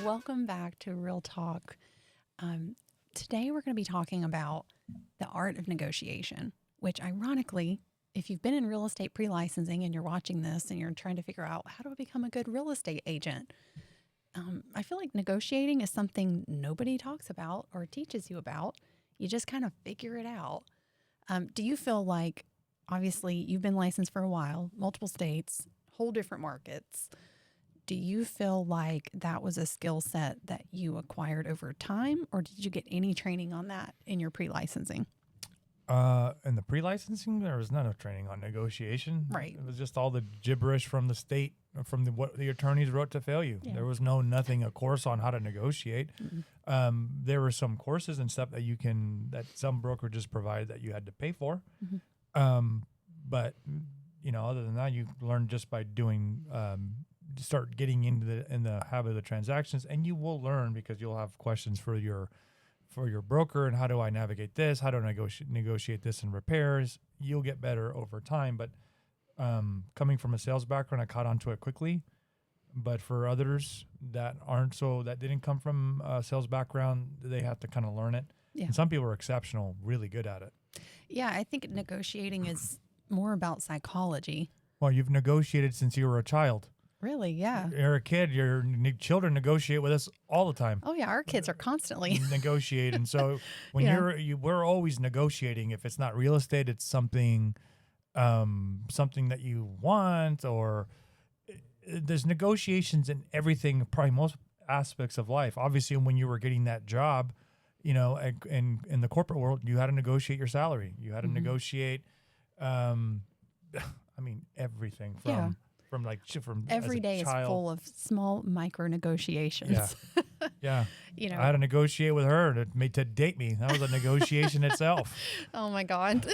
welcome back to Real Talk. Um, Today, we're going to be talking about the art of negotiation, which, ironically, if you've been in real estate pre licensing and you're watching this and you're trying to figure out how do I become a good real estate agent, I feel like negotiating is something nobody talks about or teaches you about. You just kind of figure it out. Do you feel like, obviously, you've been licensed for a while, multiple states, whole different markets? Do you feel like that was a skill set that you acquired over time, or did you get any training on that in your pre-licensing? In the pre-licensing, there was none of training on negotiation. Right. It was just all the gibberish from the state, what the attorneys wrote to fail you. Yeah. There was nothing a course on how to negotiate. There were some courses and stuff that some broker just provided that you had to pay for. But other than that, you learn just by doing. Start getting into the habit of the transactions, and you will learn because you'll have questions for your broker and how do I navigate this? How do I negotiate this in repairs? You'll get better over time. But coming from a sales background, I caught onto it quickly. But for others that didn't come from a sales background, they have to kind of learn it. Yeah. And some people are exceptional, really good at it. Yeah, I think negotiating is more about psychology. Well, you've negotiated since you were a child. Really? Yeah. You're a kid. Your children negotiate with us all the time. Oh, yeah. Our kids are constantly. Negotiate. And so when we're always negotiating. If it's not real estate, it's something that you want, or there's negotiations in everything, probably most aspects of life. Obviously, when you were getting that job, in the corporate world, you had to negotiate your salary. You had to negotiate, everything from Every day is full of small micro negotiations. Yeah. I had to negotiate with her to date me. That was a negotiation itself. Oh my God.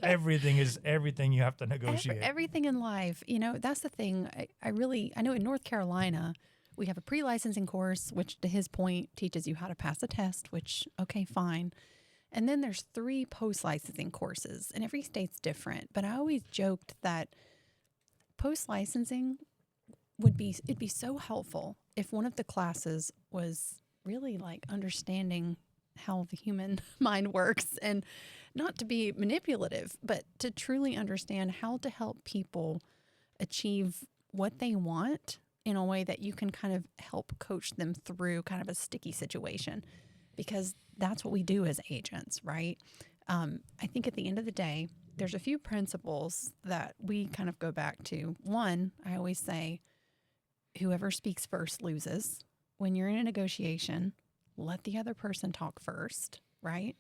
Everything you have to negotiate. Everything in life. That's the thing. I know in North Carolina, we have a pre-licensing course, which to his point teaches you how to pass a test, which, okay, fine. And then there's 3 post-licensing courses, and every state's different. But I always joked that post-licensing it'd be so helpful if one of the classes was really like understanding how the human mind works, and not to be manipulative, but to truly understand how to help people achieve what they want in a way that you can kind of help coach them through kind of a sticky situation, because that's what we do as agents, right? I think at the end of the day, there's a few principles that we kind of go back to. One, I always say, whoever speaks first loses. When you're in a negotiation, let the other person talk first, right?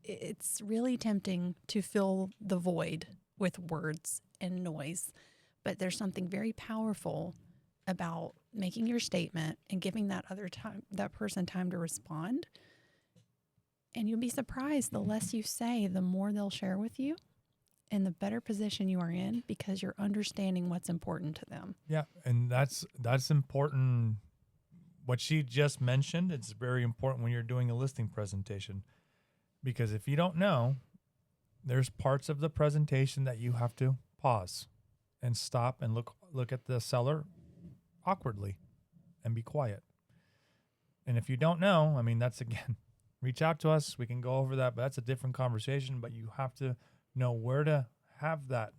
It's really tempting to fill the void with words and noise, but there's something very powerful about making your statement and giving that person time to respond. And you'll be surprised, the less you say, the more they'll share with you, and the better position you are in because you're understanding what's important to them. Yeah, and that's important. What she just mentioned, it's very important when you're doing a listing presentation, because if you don't know, there's parts of the presentation that you have to pause and stop and look at the seller awkwardly and be quiet. And if you don't know, that's again, reach out to us. We can go over that, but that's a different conversation. But you have to know where to have that,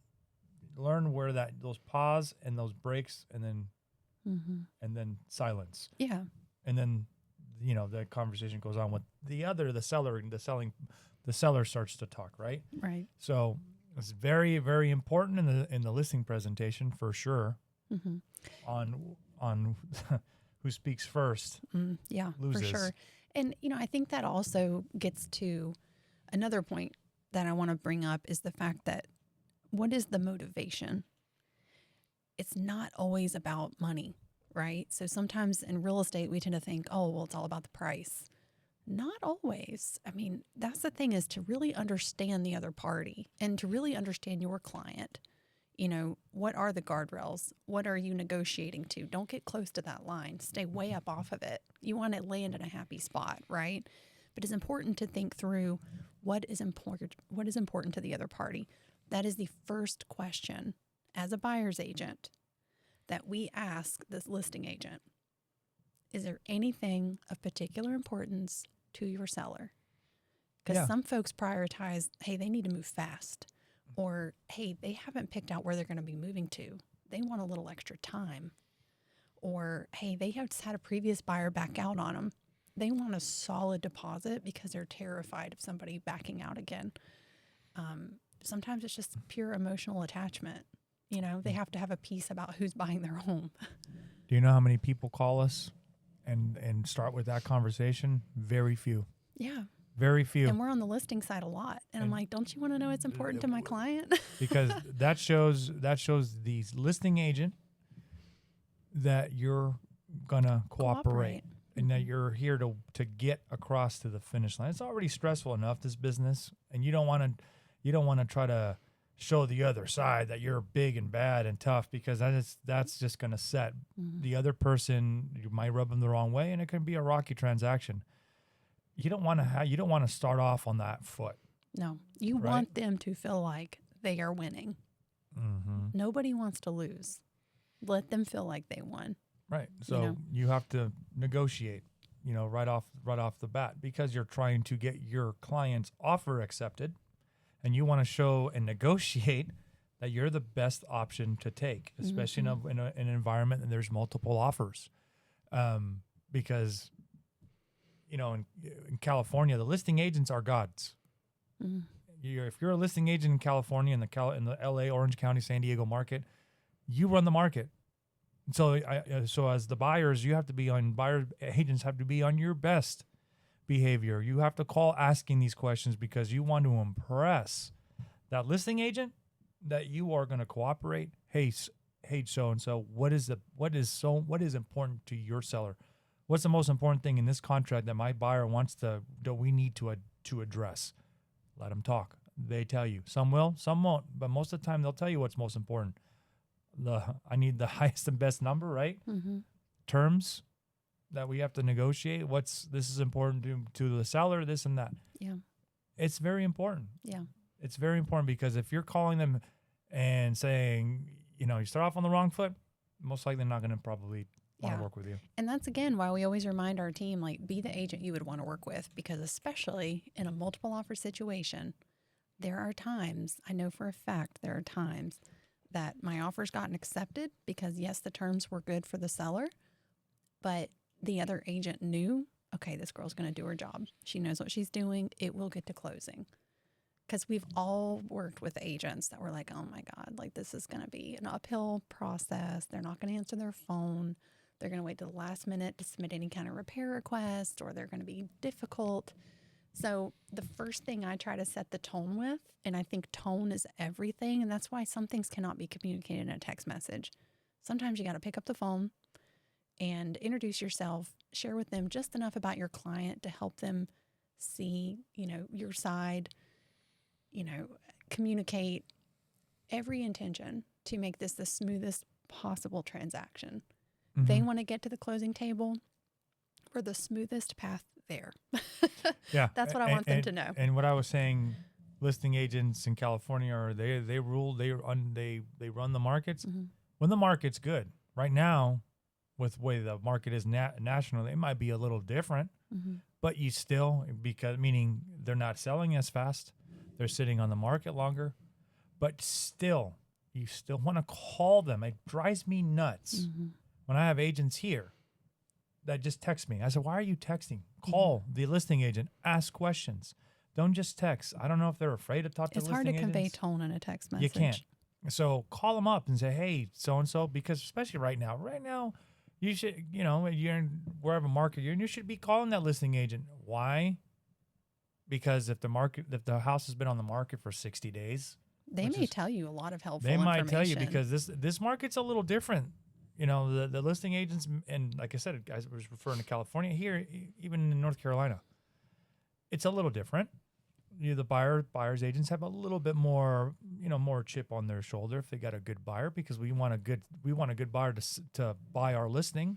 learn where those pause and those breaks, and then silence. Yeah. And then, the conversation goes on with the seller, and the seller starts to talk, right? Right. So it's very, very important in the listing presentation for sure. On who speaks first. Yeah, loses. for sure. And, I think that also gets to another point that I want to bring up, is the fact that what is the motivation? It's not always about money, right? So sometimes in real estate, we tend to think, oh, well, it's all about the price. Not always. That's the thing, is to really understand the other party and to really understand your client. What are the guardrails? What are you negotiating to? Don't get close to that line. Stay way up off of it. You want to land in a happy spot, right? But it's important to think through what is important to the other party. That is the first question as a buyer's agent that we ask this listing agent. is there anything of particular importance to your seller? Because Yeah. some folks prioritize, hey, they need to move fast, or hey, they haven't picked out where they're going to be moving to. They want a little extra time, or hey, they have just had a previous buyer back out on them. They want a solid deposit because they're terrified of somebody backing out again. Sometimes it's just pure emotional attachment. You know, they have to have a piece about who's buying their home. Do you know how many people call us and start with that conversation? Very few. Yeah. Very few. And we're on the listing side a lot. And I'm And like, don't you want to know it's important to my client? because that shows the listing agent that you're gonna cooperate and that you're here to get across to the finish line. It's already stressful enough, this business, and you don't want to try to show the other side that you're big and bad and tough, because that's just going to set the other person. You might rub them the wrong way, and it can be a rocky transaction. You don't want to start off on that foot. No, you Right? want them to feel like they are winning. Mm-hmm. Nobody wants to lose. Let them feel like they won. Right. So know? you have to negotiate, right off the bat, because you're trying to get your client's offer accepted, and you want to show and negotiate that you're the best option to take, especially in an environment and there's multiple offers. Because in California, the listing agents are gods. Mm. If you're a listing agent in California, in the LA, Orange County, San Diego market, you run the market. So as the buyers, agents have to be on your best behavior. You have to call asking these questions because you want to impress that listing agent that you are going to cooperate. Hey, so and so, what is important to your seller? What's the most important thing in this contract that my buyer that we need to address? Let them talk. They tell you. Some will, some won't, but most of the time they'll tell you what's most important. I need the highest and best number, right? Mm-hmm. Terms that we have to negotiate. This is important to the seller, this and that. Yeah. It's very important. Yeah. It's very important, because if you're calling them and saying, you start off on the wrong foot, most likely they're not going to probably want to work with you. And that's, again, why we always remind our team, like, be the agent you would want to work with, because especially in a multiple offer situation, there are times, I know for a fact, there are times that my offer's gotten accepted because, yes, the terms were good for the seller, but the other agent knew, okay, this girl's going to do her job. She knows what she's doing. It will get to closing. Because we've all worked with agents that were like, oh my God, like, this is going to be an uphill process. They're not going to answer their phone. They're going to wait to the last minute to submit any kind of repair request, or they're going to be difficult. So the first thing I try to set the tone with, and I think tone is everything, and that's why some things cannot be communicated in a text message. Sometimes you got to pick up the phone and introduce yourself, share with them just enough about your client to help them see, your side, communicate every intention to make this the smoothest possible transaction. Mm-hmm. They want to get to the closing table. We're the smoothest path there. Yeah. That's what I want them to know. And what I was saying, listing agents in California they run the markets. Mm-hmm. When the market's good. Right now, with the way the market is national, it might be a little different, Mm-hmm. but you still, meaning they're not selling as fast, they're sitting on the market longer, but still, you still want to call them. It drives me nuts Mm-hmm. when I have agents here that just text me. I said, why are you texting? Call the listing agent, ask questions. Don't just text. I don't know if they're afraid to talk to It's listing hard to agents. convey tone in a text message. You can't. So call them up and say, hey, so-and-so, because especially right now, you should, you're in wherever market you're in, you should be calling that listing agent. Why? Because if the house has been on the market for 60 days, They may tell you a lot of helpful they information. might tell you, because this market's a little different. The listing agents, and like I said, I was referring to California, here, even in North Carolina, it's a little different. The buyer's agents have a little bit more, more chip on their shoulder if they got a good buyer, because we want a good buyer to buy our listing.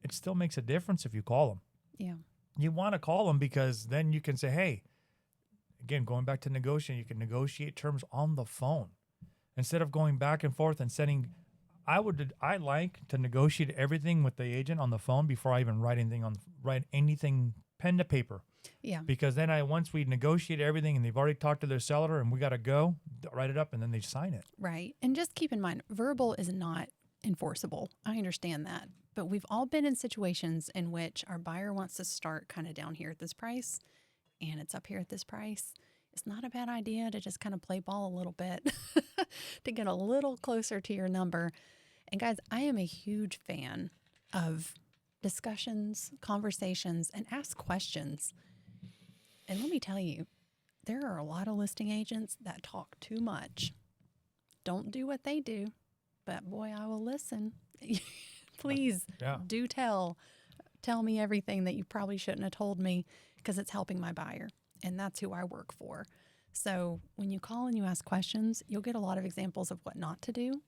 It still makes a difference if you call them. Yeah. You want to call them, because then you can say, hey, again, going back to negotiating, you can negotiate terms on the phone instead of going back and forth and sending I like to negotiate everything with the agent on the phone before I even write anything pen to paper. Yeah. Because then once we negotiate everything and they've already talked to their seller and we got to go, write it up and then they sign it. Right. And just keep in mind, verbal is not enforceable. I understand that. But we've all been in situations in which our buyer wants to start kind of down here at this price and it's up here at this price. It's not a bad idea to just kind of play ball a little bit to get a little closer to your number. And guys, I am a huge fan of discussions, conversations, and ask questions. And let me tell you, there are a lot of listing agents that talk too much. Don't do what they do, but boy, I will listen. Please do tell me everything that you probably shouldn't have told me, because it's helping my buyer, and that's who I work for. So when you call and you ask questions, you'll get a lot of examples of what not to do,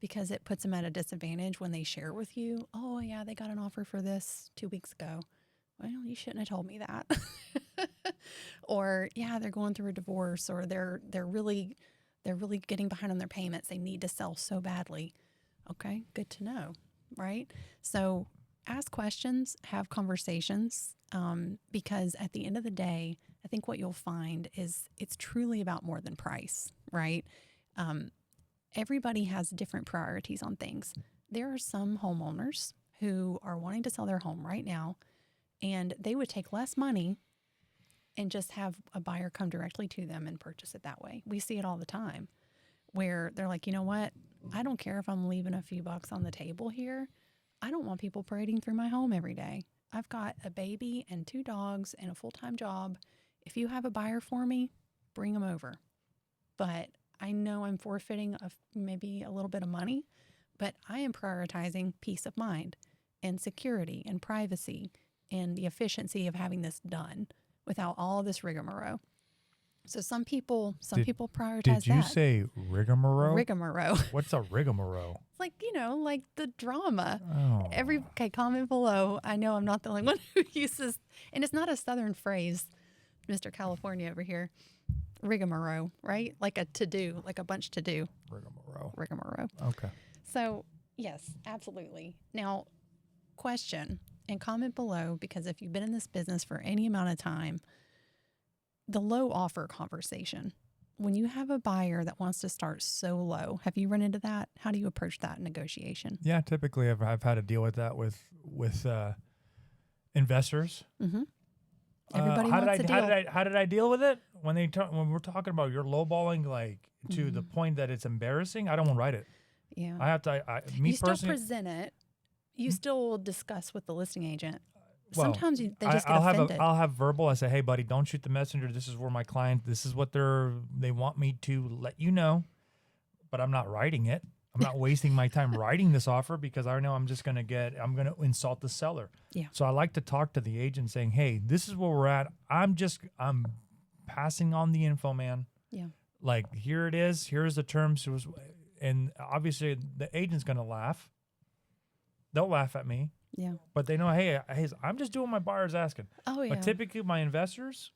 because it puts them at a disadvantage when they share with you, oh yeah, they got an offer for this 2 weeks ago. Well, you shouldn't have told me that. Or yeah, they're going through a divorce, or they're really getting behind on their payments. They need to sell so badly. Okay, good to know, right? So ask questions, have conversations, because at the end of the day, I think what you'll find is it's truly about more than price, right? Everybody has different priorities on things. There are some homeowners who are wanting to sell their home right now, and they would take less money and just have a buyer come directly to them and purchase it that way. We see it all the time where they're like, you know what? I don't care if I'm leaving a few bucks on the table here. I don't want people parading through my home every day. I've got a baby and 2 dogs and a full-time job. If you have a buyer for me, bring them over. But I know I'm forfeiting maybe a little bit of money, but I am prioritizing peace of mind and security and privacy and the efficiency of having this done without all this rigmarole. So some people prioritize that. Did you say rigmarole? Rigmarole. What's a rigmarole? It's like, like the drama. Oh. Okay, comment below. I know I'm not the only one who uses, and it's not a Southern phrase, Mr. California over here. Rigmarole, right? Like a to-do, like a bunch to do. Rigmarole. Okay. So yes, absolutely. Now, question and comment below, because if you've been in this business for any amount of time, the low offer conversation. When you have a buyer that wants to start so low, have you run into that? How do you approach that in negotiation? Yeah, typically I've had to deal with that with investors. Mm-hmm. Everybody wants a deal. How did I deal with it? When we're talking about you're lowballing to the point that it's embarrassing, I don't want to write it. Yeah. I have to. You still present it. You still discuss with the listing agent. Well, sometimes they just get offended. I'll have verbal. I say, hey, buddy, don't shoot the messenger. This is where my client, this is what they want me to let you know, but I'm not writing it. I'm not wasting my time writing this offer, because I know I'm going to insult the seller. Yeah. So I like to talk to the agent saying, hey, this is where we're at. I'm passing on the info, man. Yeah. Like, here it is. Here's the terms. And obviously the agent's going to laugh. They'll laugh at me. Yeah. But they know, hey, I'm just doing what my buyer's asking. Oh, yeah. But typically my investors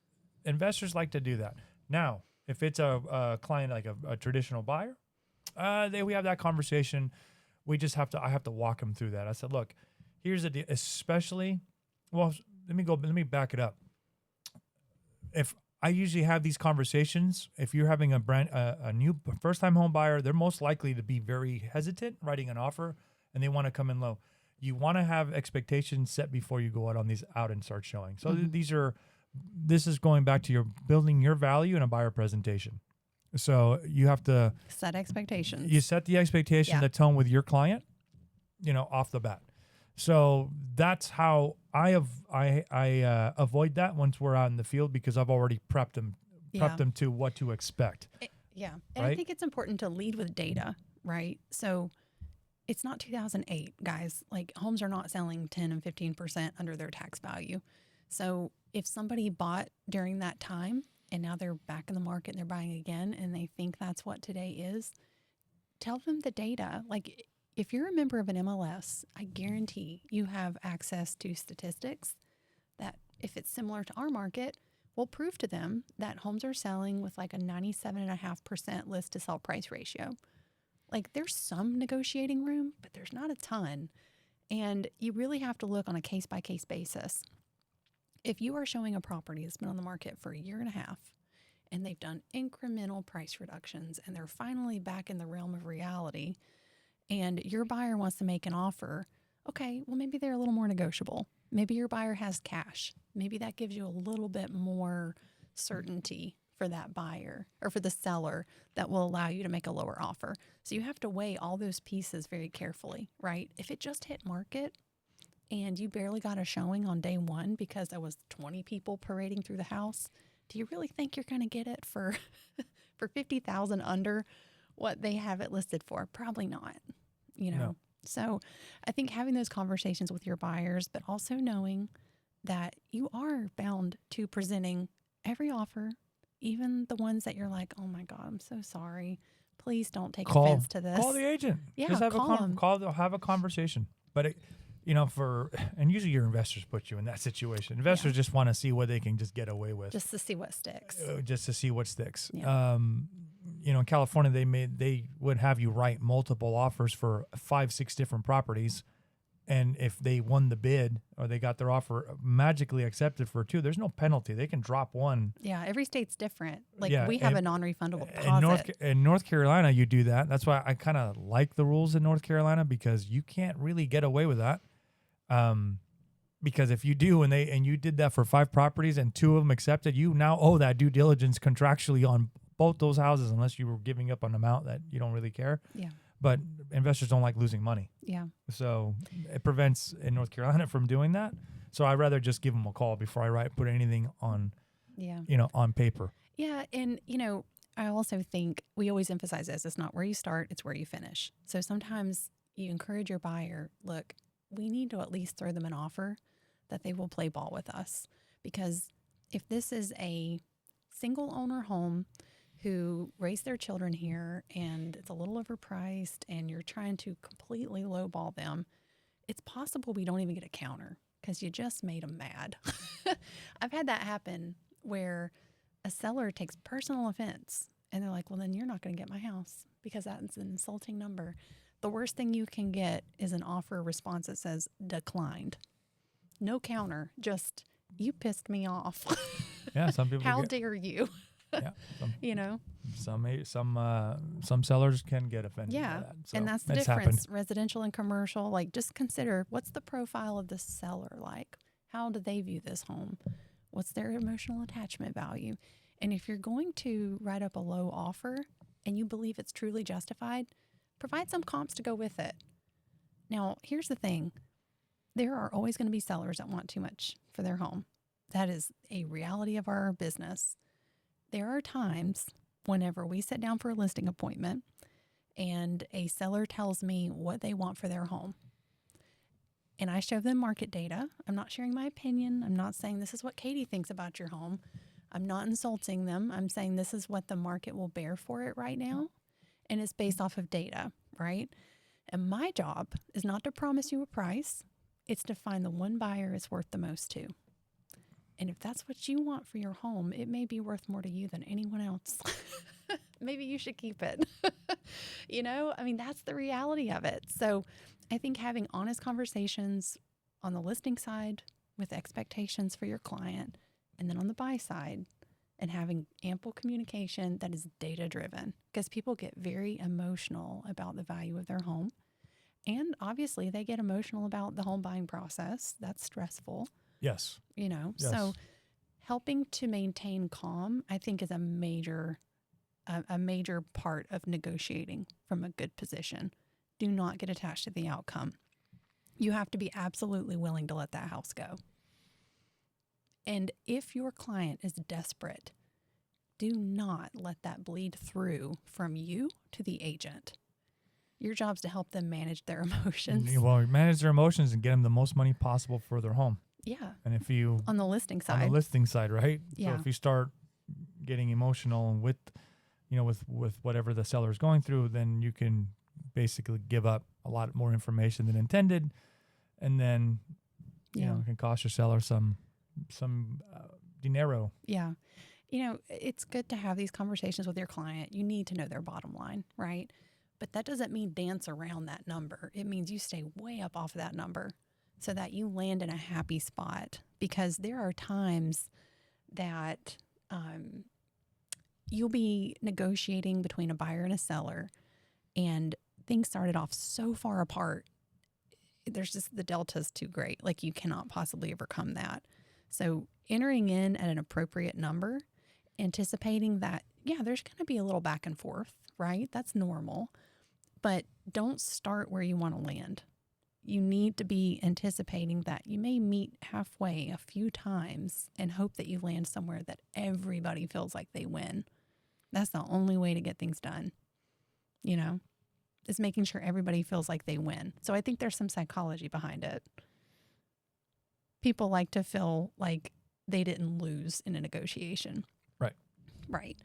like to do that. Now, if it's a client like a traditional buyer, we have that conversation. I have to walk them through that. I said, look, here's the deal. Let me back it up. If I usually have these conversations, if you're having a new first-time home buyer, they're most likely to be very hesitant writing an offer, and they want to come in low. You want to have expectations set before you go out and start showing. So this is going back to your building your value in a buyer presentation. So you have to set expectations. You set the expectation, the tone with your client, off the bat. So that's how I avoid that once we're out in the field, because I've already prepped them to what to expect. And I think it's important to lead with data, right? So it's not 2008, guys. Like, homes are not selling 10 and 15% under their tax value. So if somebody bought during that time and now they're back in the market and they're buying again and they think that's what today is, tell them the data. Like, if you're a member of an MLS, I guarantee you have access to statistics that, if it's similar to our market, will prove to them that homes are selling with like a 97.5% list to sell price ratio. Like there's some negotiating room, but there's not a ton. And you really have to look on a case by case basis. If you are showing a property that's been on the market for a year and a half and they've done incremental price reductions and they're finally back in the realm of reality and your buyer wants to make an offer, okay, well, maybe they're a little more negotiable. Maybe your buyer has cash. Maybe that gives you a little bit more certainty for that buyer or for the seller that will allow you to make a lower offer. So you have to weigh all those pieces very carefully, right? If it just hit market and you barely got a showing on day one because there was 20 people parading through the house, do you really think you're going to get it for for 50,000 under what they have it listed for? Probably not, you know. No. So I think having those conversations with your buyers, but also knowing that you are bound to presenting every offer, even the ones that you're like, oh my God, I'm so sorry. Please don't take offense to this. Call the agent. Yeah, Just have call 'em. have a conversation. But it, and usually your investors put you in that situation. Investors just want to see what they can just get away with, Just to see what sticks. just to see what sticks. Yeah. In California, they would have you write multiple offers for 5-6 different properties, and if they won the bid or they got their offer magically accepted for 2, there's no penalty. They can drop one. Yeah, every state's different. Like Yeah, we have and- a non-refundable deposit. In North Carolina, you do that. That's why I kind of like the rules in North Carolina, because you can't really get away with that. Because if you do and you did that for 5 properties and 2 of them accepted, you now owe that due diligence contractually on both those houses, unless you were giving up an amount that you don't really care. Yeah. But investors don't like losing money, Yeah. so it prevents in North Carolina from doing that. So I'd rather just give them a call before I put anything on, Yeah. on paper. Yeah. And, I also think we always emphasize this. It's not where you start, it's where you finish. So sometimes you encourage your buyer, look, we need to at least throw them an offer that they will play ball with us. Because if this is a single owner home who raised their children here and it's a little overpriced and you're trying to completely lowball them, it's possible we don't even get a counter because you just made them mad. I've had that happen where a seller takes personal offense and they're like, well, then you're not going to get my house because that's an insulting number. The worst thing you can get is an offer response that says declined. No counter, just you pissed me off. Yeah, some people. How dare you? Yeah, some sellers can get offended. Yeah, by that. So and that's the it's difference. happened. Residential and commercial, like just consider what's the profile of the seller like? How do they view this home? What's their emotional attachment value? And if you're going to write up a low offer and you believe it's truly justified, provide some comps to go with it. Now, here's the thing. There are always going to be sellers that want too much for their home. That is a reality of our business. There are times whenever we sit down for a listing appointment and a seller tells me what they want for their home, and I show them market data. I'm not sharing my opinion. I'm not saying this is what Katie thinks about your home. I'm not insulting them. I'm saying this is what the market will bear for it right now, and it's based off of data, right? And my job is not to promise you a price. It's to find the one buyer it's worth the most to. And if that's what you want for your home, it may be worth more to you than anyone else. Maybe you should keep it. That's the reality of it. So I think having honest conversations on the listing side with expectations for your client, and then on the buy side, and having ample communication that is data driven, because people get very emotional about the value of their home. And obviously they get emotional about the home buying process. That's stressful. Yes. Yes. So helping to maintain calm, I think, is a major part of negotiating from a good position. Do not get attached to the outcome. You have to be absolutely willing to let that house go. And if your client is desperate, do not let that bleed through from you to the agent. Your job's to help them manage their emotions. Well, manage their emotions and get them the most money possible for their home. Yeah. And if you On the listing on side. the listing side, right? Yeah. So if you start getting emotional with whatever the seller is going through, then you can basically give up a lot more information than intended, and then it can cost your seller some dinero. Yeah. It's good to have these conversations with your client. You need to know their bottom line, right? But that doesn't mean dance around that number. It means you stay way up off of that number so that you land in a happy spot. Because there are times that you'll be negotiating between a buyer and a seller, and things started off so far apart. There's just the delta's too great. Like, you cannot possibly overcome that. So entering in at an appropriate number, anticipating that, yeah, there's going to be a little back and forth, right? That's normal. But don't start where you want to land. You need to be anticipating that you may meet halfway a few times and hope that you land somewhere that everybody feels like they win. That's the only way to get things done, you know, is making sure everybody feels like they win. So I think there's some psychology behind it. People like to feel like they didn't lose in a negotiation. Right. Right.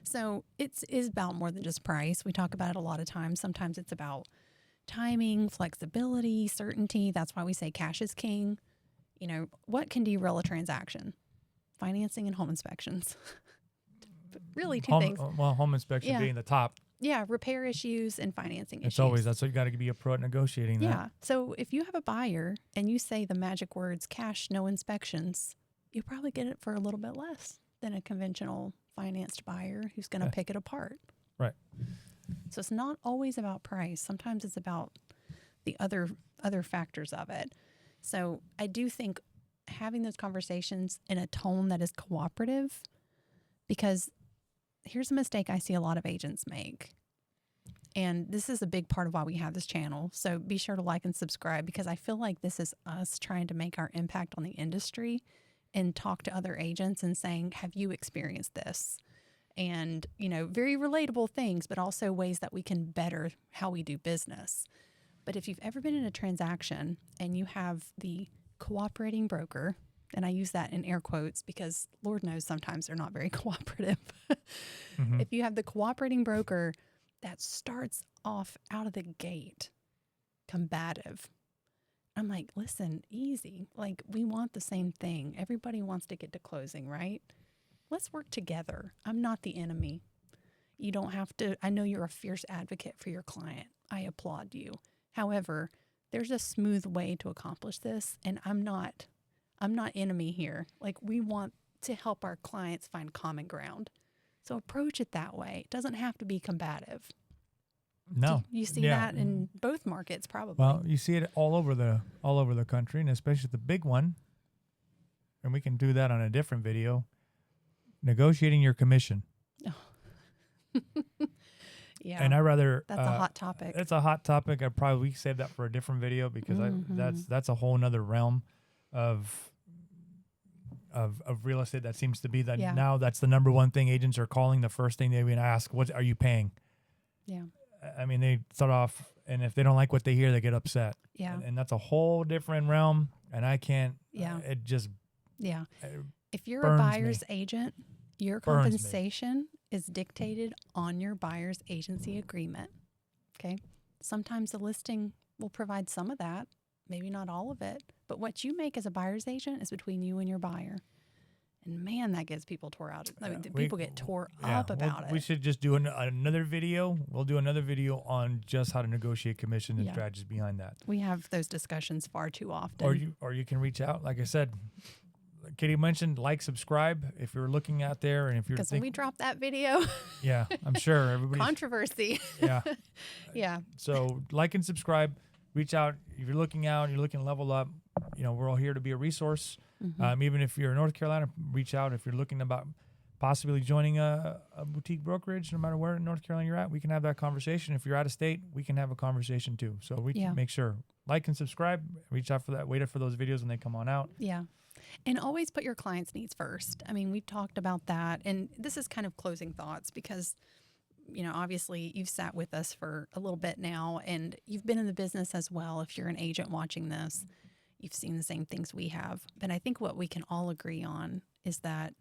So it is about more than just price. We talk about it a lot of times. Sometimes it's about timing, flexibility, certainty. That's why we say cash is king. You know, what can derail a transaction? Financing and home inspections. Really two things. Well, home inspection being the top. Yeah, repair issues and financing issues. It's always, that's what you got to be a pro at negotiating that. Yeah. So if you have a buyer and you say the magic words, cash, no inspections, you'll probably get it for a little bit less than a conventional financed buyer who's going to pick it apart. Right. So it's not always about price. Sometimes it's about the other factors of it. So I do think having those conversations in a tone that is cooperative, because here's a mistake I see a lot of agents make. And this is a big part of why we have this channel. So be sure to like and subscribe, because I feel like this is us trying to make our impact on the industry and talk to other agents and saying, have you experienced this? And, you know, very relatable things, but also ways that we can better how we do business. But if you've ever been in a transaction and you have the cooperating broker, and I use that in air quotes because Lord knows sometimes they're not very cooperative. Mm-hmm. If you have the cooperating broker that starts off out of the gate combative, I'm like, listen, easy. Like, we want the same thing. Everybody wants to get to closing, right? Let's work together. I'm not the enemy. You don't have to. I know you're a fierce advocate for your client. I applaud you. However, there's a smooth way to accomplish this, and I'm not enemy here. Like, we want to help our clients find common ground. So approach it that way. It doesn't have to be combative. No. You see that in both markets, probably. Well, you see it all over the country, and especially the big one. And we can do that on a different video. Negotiating your commission. Yeah. And that's a hot topic. It's a hot topic. We save that for a different video, because that's a whole nother realm of real estate that seems to be that now that's the number one thing agents are calling. The first thing they even ask, what are you paying? Yeah. I mean, they start off, and if they don't like what they hear, they get upset. Yeah. And that's a whole different realm, and I can't. It just. Yeah. If you're a buyer's agent, your compensation is dictated on your buyer's agency agreement. Okay. Sometimes the listing will provide some of that, maybe not all of it, but what you make as a buyer's agent is between you and your buyer. And man, that gets people tore out. I mean, people get tore up about it. We should just do another video. We'll do another video on just how to negotiate commission and strategies behind that. We have those discussions far too often. Or you can reach out. Like I said, Katie mentioned, like, subscribe if you're looking out there, and if you're because when we drop that video, yeah, I'm sure everybody controversy. Yeah, yeah. So like and subscribe. Reach out if you're looking out. You're looking to level up. You know, we're all here to be a resource. Mm-hmm. Even if you're in North Carolina, reach out. If you're looking about possibly joining a boutique brokerage, no matter where in North Carolina you're at, we can have that conversation. If you're out of state, we can have a conversation too. So we can make sure, like and subscribe. Reach out for that. Wait for those videos when they come on out. Yeah. And always put your client's needs first. I mean, we've talked about that. And this is kind of closing thoughts because, you know, obviously you've sat with us for a little bit now and you've been in the business as well. If you're an agent watching this, you've seen the same things we have. But I think what we can all agree on is that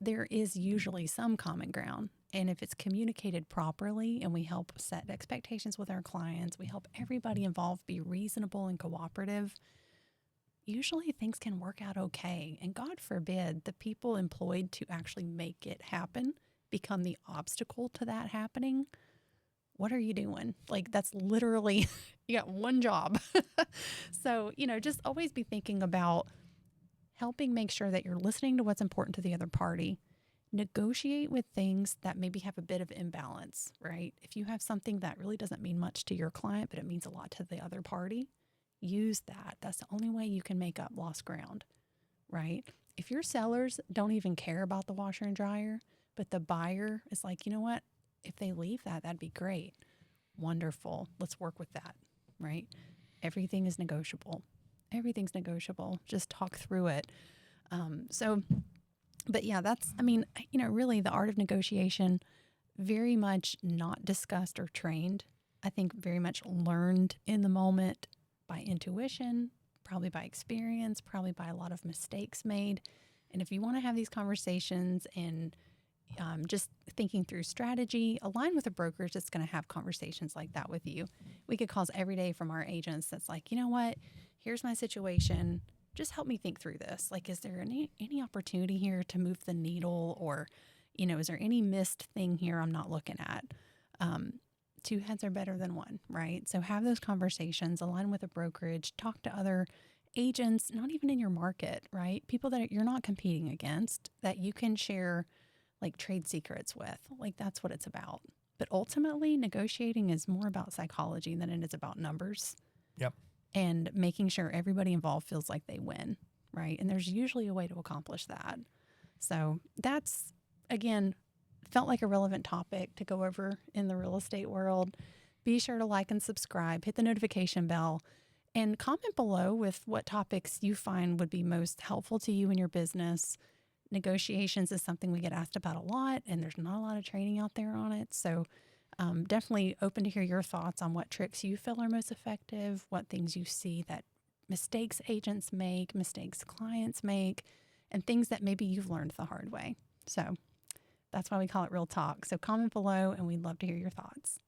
there is usually some common ground. And if it's communicated properly and we help set expectations with our clients, we help everybody involved be reasonable and cooperative, usually things can work out okay. And God forbid the people employed to actually make it happen become the obstacle to that happening. what are you doing? Like, that's literally, you got one job. So, just always be thinking about helping make sure that you're listening to what's important to the other party. Negotiate with things that maybe have a bit of imbalance, right? If you have something that really doesn't mean much to your client, but it means a lot to the other party, use that. That's the only way you can make up lost ground, right? If your sellers don't even care about the washer and dryer, but the buyer is like, you know what? If they leave that'd be great. Wonderful. Let's work with that, right? Everything is negotiable. Everything's negotiable. Just talk through it. But yeah, that's, really the art of negotiation, very much not discussed or trained. I think very much learned in the moment by intuition, probably by experience, probably by a lot of mistakes made. And if you want to have these conversations and just thinking through strategy, align with a brokerage that's going to have conversations like that with you. We get calls every day from our agents that's like, you know what, here's my situation. Just help me think through this. Like, is there any opportunity here to move the needle, or, is there any missed thing here I'm not looking at? Two heads are better than one, right? So have those conversations, align with a brokerage, talk to other agents, not even in your market, right? People that you're not competing against, that you can share like trade secrets with. Like, that's what it's about. But ultimately, negotiating is more about psychology than it is about numbers. Yep. And making sure everybody involved feels like they win, right? And there's usually a way to accomplish that. So that's, again, felt like a relevant topic to go over in the real estate world. Be sure to like and subscribe, hit the notification bell, and comment below with what topics you find would be most helpful to you in your business. Negotiations is something we get asked about a lot, and there's not a lot of training out there on it. So definitely open to hear your thoughts on what tricks you feel are most effective, what things you see that mistakes agents make, mistakes clients make, and things that maybe you've learned the hard way. So that's why we call it Real Talk. So comment below, and we'd love to hear your thoughts.